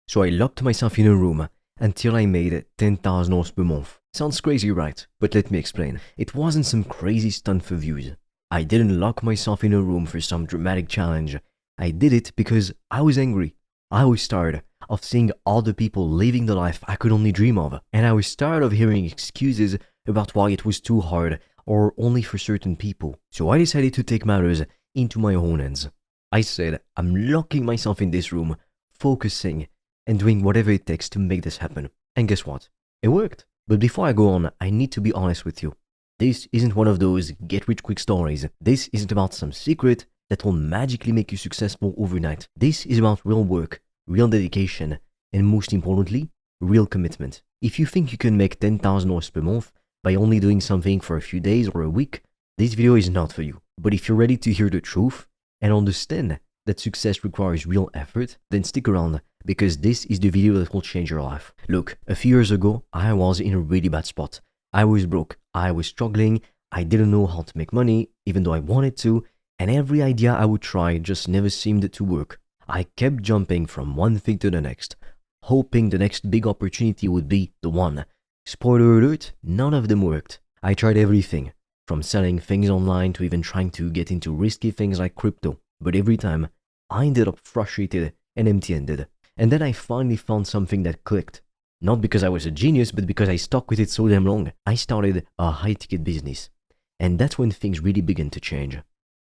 So I locked myself in a room until I made $10,000 per month. Sounds crazy, right? But let me explain. It wasn't some crazy stunt for views. I didn't lock myself in a room for some dramatic challenge. I did it because I was angry. I was tired of seeing other people living the life I could only dream of. And I was tired of hearing excuses about why it was too hard or only for certain people. So I decided to take matters into my own hands. I said, I'm locking myself in this room, focusing and doing whatever it takes to make this happen. And guess what? It worked. But before I go on, I need to be honest with you. This isn't one of those get-rich-quick stories. This isn't about some secret that will magically make you successful overnight. This is about real work, real dedication, and most importantly, real commitment. If you think you can make $10,000 per month by only doing something for a few days or a week, this video is not for you. But if you're ready to hear the truth and understand that success requires real effort, then stick around because this is the video that will change your life. Look, a few years ago, I was in a really bad spot. I was broke, I was struggling, I didn't know how to make money, even though I wanted to, and every idea I would try just never seemed to work. I kept jumping from one thing to the next, hoping the next big opportunity would be the one. Spoiler alert, none of them worked. I tried everything, from selling things online to even trying to get into risky things like crypto, but every time, I ended up frustrated and empty-handed. And then I finally found something that clicked. Not because I was a genius, but because I stuck with it so damn long. I started a high-ticket business. And that's when things really began to change.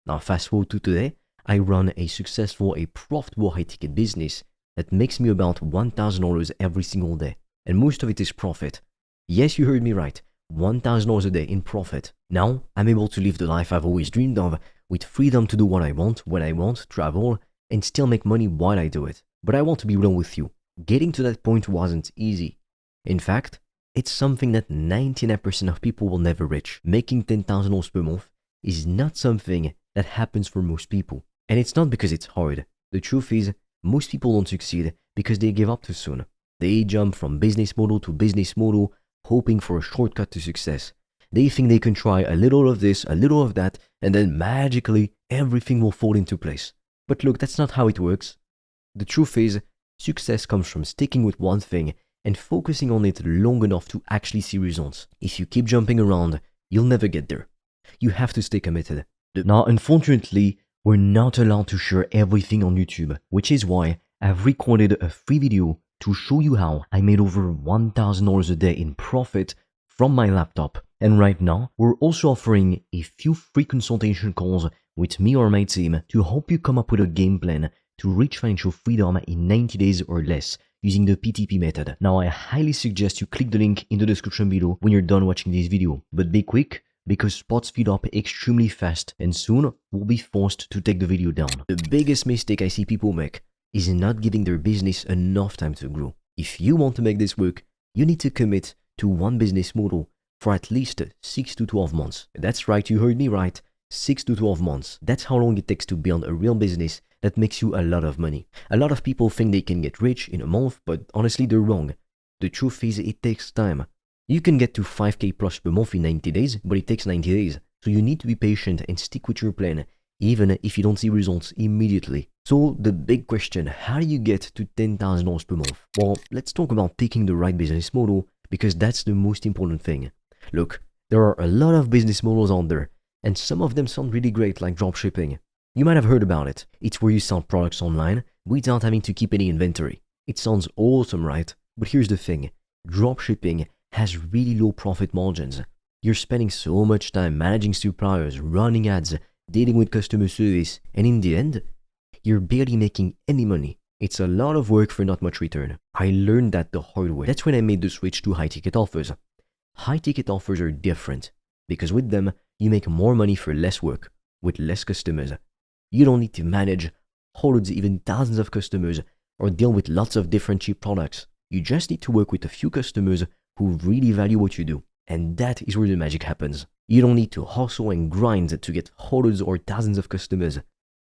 Now fast forward to today, I run a successful, profitable high-ticket business that makes me about $1,000 every single day. And most of it is profit. Yes, you heard me right. $1,000 a day in profit. Now, I'm able to live the life I've always dreamed of, with freedom to do what I want, when I want, travel, and still make money while I do it. But I want to be real with you. Getting to that point wasn't easy. In fact, it's something that 99% of people will never reach. Making $10,000 per month is not something that happens for most people. And it's not because it's hard. The truth is, most people don't succeed because they give up too soon. They jump from business model to business model, hoping for a shortcut to success. They think they can try a little of this, a little of that, and then magically everything will fall into place. But look, that's not how it works. The truth is, success comes from sticking with one thing and focusing on it long enough to actually see results. If you keep jumping around, you'll never get there. You have to stay committed. Now, unfortunately, we're not allowed to share everything on YouTube, which is why I've recorded a free video to show you how I made over $1,000 a day in profit from my laptop. And right now, we're also offering a few free consultation calls with me or my team to help you come up with a game plan to reach financial freedom in 90 days or less using the PTP method. Now, I highly suggest you click the link in the description below when you're done watching this video. But be quick, because spots fill up extremely fast and soon we'll be forced to take the video down. The biggest mistake I see people make is not giving their business enough time to grow. If you want to make this work, you need to commit to one business model for at least 6 to 12 months. That's right, you heard me right. 6 to 12 months. That's how long it takes to build a real business that makes you a lot of money. A lot of people think they can get rich in a month, but honestly they're wrong. The truth is it takes time. You can get to 5K plus per month in 90 days, but it takes 90 days. So you need to be patient and stick with your plan, even if you don't see results immediately. So the big question, how do you get to $10,000 per month? Well, let's talk about picking the right business model because that's the most important thing. Look, there are a lot of business models out there, and some of them sound really great, like dropshipping. You might have heard about it. It's where you sell products online without having to keep any inventory. It sounds awesome, right? But here's the thing. Dropshipping has really low profit margins. You're spending so much time managing suppliers, running ads, dealing with customer service, and in the end, you're barely making any money. It's a lot of work for not much return. I learned that the hard way. That's when I made the switch to high-ticket offers. High-ticket offers are different because with them, you make more money for less work, with less customers. You don't need to manage hundreds, even thousands of customers or deal with lots of different cheap products. You just need to work with a few customers who really value what you do. And that is where the magic happens. You don't need to hustle and grind to get hundreds or thousands of customers.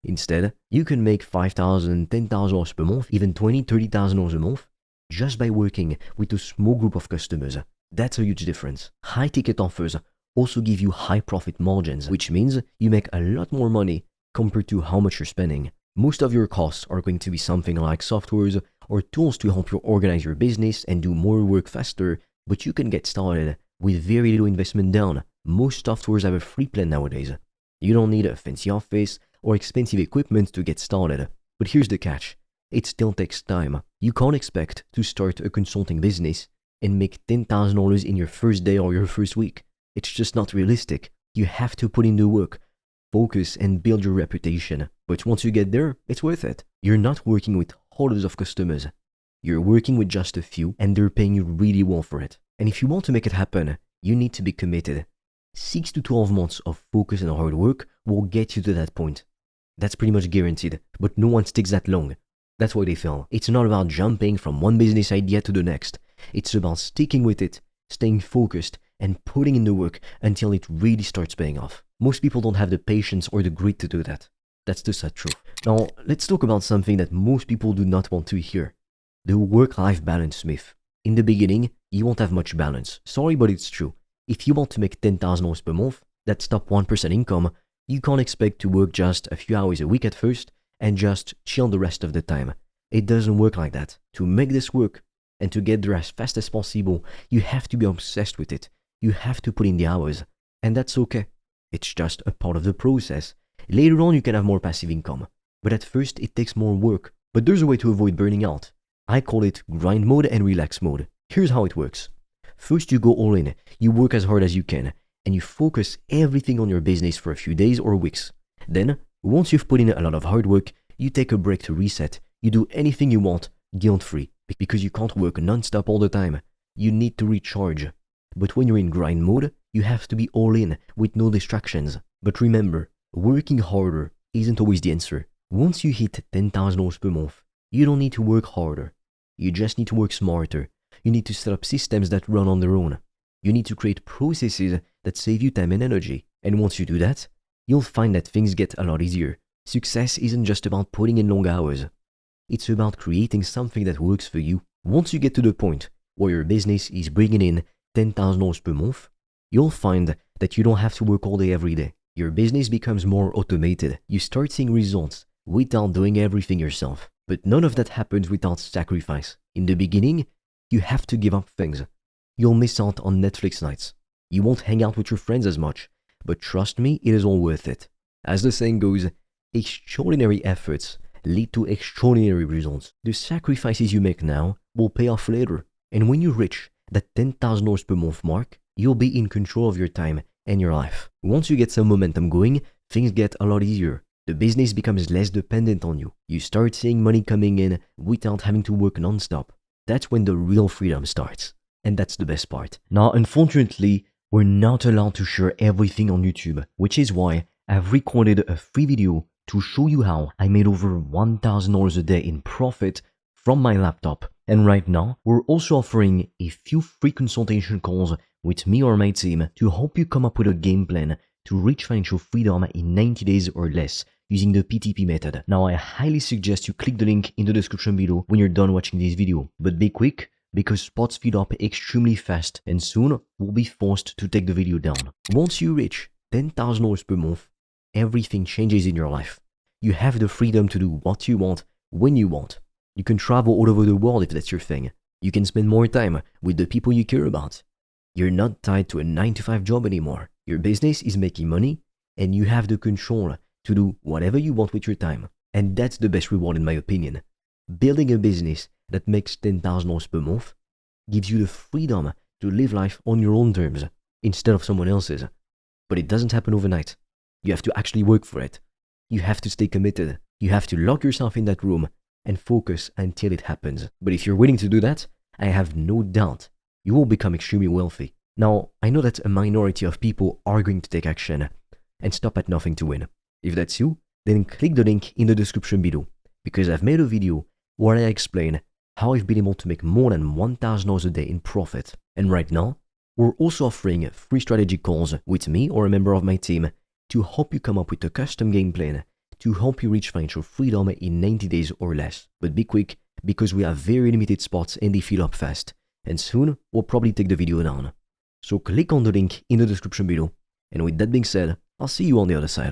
Instead, you can make $5,000, $10,000 per month, even $20,000, $30,000 a month, just by working with a small group of customers. That's a huge difference. High-ticket offers also give you high profit margins, which means you make a lot more money compared to how much you're spending. Most of your costs are going to be something like softwares or tools to help you organize your business and do more work faster, but you can get started with very little investment down. Most softwares have a free plan nowadays. You don't need a fancy office or expensive equipment to get started. But here's the catch. It still takes time. You can't expect to start a consulting business and make $10,000 in your first day or your first week. It's just not realistic. You have to put in the work, focus, and build your reputation. But once you get there, it's worth it. You're not working with hundreds of customers. You're working with just a few, and they're paying you really well for it. And if you want to make it happen, you need to be committed. 6 to 12 months of focus and hard work will get you to that point. That's pretty much guaranteed, but no one sticks that long. That's why they fail. It's not about jumping from one business idea to the next. It's about sticking with it, staying focused, and putting in the work until it really starts paying off. Most people don't have the patience or the grit to do that. That's the sad truth. Now, let's talk about something that most people do not want to hear. The work-life balance myth. In the beginning, you won't have much balance. Sorry, but it's true. If you want to make $10,000 per month, that's top 1% income, you can't expect to work just a few hours a week at first and just chill the rest of the time. It doesn't work like that. To make this work and to get there as fast as possible, you have to be obsessed with it. You have to put in the hours. And that's okay. It's just a part of the process. Later on, you can have more passive income. But at first, it takes more work. But there's a way to avoid burning out. I call it grind mode and relax mode. Here's how it works. First, you go all in. You work as hard as you can. And you focus everything on your business for a few days or weeks. Then, once you've put in a lot of hard work, you take a break to reset. You do anything you want, guilt-free, because you can't work non-stop all the time. You need to recharge. But when you're in grind mode, you have to be all in with no distractions. But remember, working harder isn't always the answer. Once you hit $10,000 per month, you don't need to work harder. You just need to work smarter. You need to set up systems that run on their own. You need to create processes that save you time and energy. And once you do that, you'll find that things get a lot easier. Success isn't just about putting in long hours. It's about creating something that works for you. Once you get to the point where your business is bringing in $10,000 per month, you'll find that you don't have to work all day every day. Your business becomes more automated. You start seeing results without doing everything yourself. But none of that happens without sacrifice. In the beginning, you have to give up things. You'll miss out on Netflix nights. You won't hang out with your friends as much. But trust me, it is all worth it. As the saying goes, extraordinary efforts lead to extraordinary results. The sacrifices you make now will pay off later. And when you reach that $10,000 per month mark, you'll be in control of your time and your life. Once you get some momentum going, things get a lot easier. The business becomes less dependent on you. You start seeing money coming in without having to work non-stop. That's when the real freedom starts. And that's the best part. Now, unfortunately, we're not allowed to share everything on YouTube, which is why I've recorded a free video to show you how I made over $1,000 a day in profit from my laptop. And right now, we're also offering a few free consultation calls with me or my team to help you come up with a game plan to reach financial freedom in 90 days or less using the PTP method. Now, I highly suggest you click the link in the description below when you're done watching this video. But be quick, because spots feed up extremely fast and soon we'll be forced to take the video down. Once you reach $10,000 per month, everything changes in your life. You have the freedom to do what you want, when you want. You can travel all over the world if that's your thing. You can spend more time with the people you care about. You're not tied to a 9-to-5 job anymore. Your business is making money and you have the control to do whatever you want with your time. And that's the best reward in my opinion. Building a business that makes $10,000 per month gives you the freedom to live life on your own terms instead of someone else's. But it doesn't happen overnight. You have to actually work for it. You have to stay committed. You have to lock yourself in that room and focus until it happens. But if you're willing to do that, I have no doubt you will become extremely wealthy. Now, I know that a minority of people are going to take action and stop at nothing to win. If that's you, then click the link in the description below, because I've made a video where I explain how I've been able to make more than $1,000 a day in profit. And right now, we're also offering free strategy calls with me or a member of my team to help you come up with a custom game plan to help you reach financial freedom in 90 days or less. But be quick, because we have very limited spots and they fill up fast. And soon, we'll probably take the video down. So click on the link in the description below. And with that being said, I'll see you on the other side.